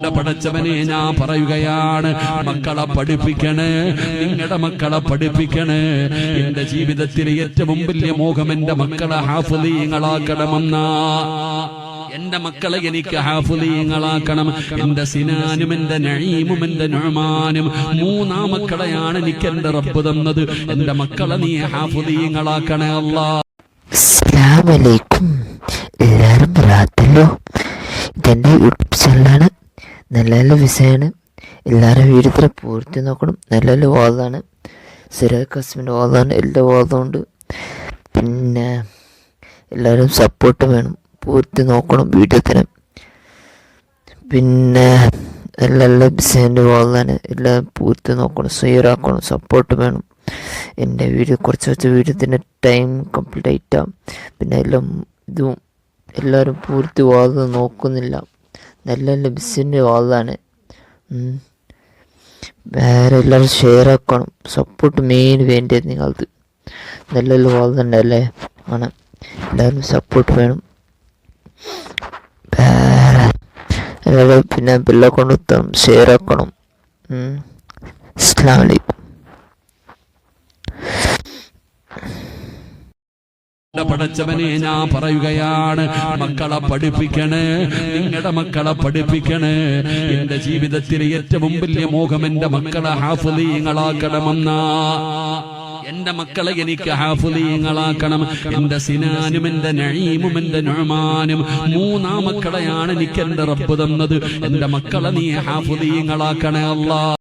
പടച്ചവനെ ഞാൻ പറയുകയാണ്, മക്കളെ പഠിപ്പിക്കണേ, നിങ്ങളുടെ മക്കളെ പഠിപ്പിക്കണേ. എന്റെ ജീവിതത്തിലെ ഏറ്റവും വലിയ മോഹം എന്റെ മക്കളെ ഹാഫിളീങ്ങളാക്കണമെന്നാ. എന്റെ മക്കളെ എനിക്ക് ഹാഫിളീങ്ങളാക്കണം. എന്റെ സിനാനും എന്റെ നഈമും എന്റെ നുഅ്മാനും മൂന്നാമക്കളെയാണ് എനിക്ക് എന്റെ റബ്ബ് തന്നത്. എന്റെ മക്കളെ നീ ഹാഫിളീങ്ങളാക്കണേ അല്ലാഹ്. അസ്സലാമു അലൈക്കും. എല്ലാവരും റാത്തല്ലോ. ഇതെന്റെ യൂട്യൂബ് ചാനലാണ്. നല്ല നല്ല വിഷയമാണ്. എല്ലാവരും വീഡിയോ പൂർത്തി നോക്കണം. നല്ല നല്ല വാദമാണ്. സിറാജ് ഖാസിമിൻ്റെ വാദമാണ്. എല്ലാ വാദമുണ്ട്. പിന്നെ എല്ലാവരും സപ്പോർട്ട് വേണം. പൂർത്തി നോക്കണം വീഡിയോത്തിന്. പിന്നെ നല്ല നല്ല വിഷയൻ്റെ വാദമാണ്. എല്ലാം പൂർത്തി നോക്കണം. ഷെയറാക്കണം. സപ്പോർട്ട് വേണം. എൻ്റെ വീഡിയോ കുറച്ച് വീഡിയോത്തിൻ്റെ ടൈം കംപ്ലീറ്റ് ആയിട്ടാണ്. പിന്നെ എല്ലാം ഇതും എല്ലാവരും പൂർത്തി വാദം നോക്കുന്നില്ല. നല്ല നല്ല ബിസിൻ്റെ വാദമാണ്. വേറെ എല്ലാവരും ഷെയർ ആക്കണം. സപ്പോർട്ട് മെയിൻ വേണ്ടത് നിങ്ങളത്. നല്ല നല്ല വാദം ഉണ്ടല്ലേ ആണ്. എല്ലാവരും സപ്പോർട്ട് വേണം. വേറെ എല്ലാവരും പിന്നെ ബെല്ലെ കൊണ്ടുത്താം ഷെയർ ആക്കണം. അസ്സലാമു അലൈക്കും. പടച്ചവനെ ഞാൻ പറയുകയാണ്, മക്കളെ പഠിപ്പിക്കണേ, നിങ്ങളുടെ മക്കളെ പഠിപ്പിക്കണേ. എന്റെ ജീവിതത്തിലെ ഏറ്റവും വലിയ മോഹം എന്റെ മക്കളെ ഹാഫിളീങ്ങളാക്കണമെന്നാ. എന്റെ മക്കളെ എനിക്ക് ഹാഫിളീങ്ങളാക്കണം. എന്റെ സിനാനും എന്റെ നഈമും എന്റെ നുഅ്മാനും മൂന്നാമക്കളെയാണ് എനിക്ക് എന്റെ റബ്ബ് തന്നത്. എന്റെ മക്കളെ നീ ഹാഫിളീങ്ങളാക്കണേ അല്ലാഹ്.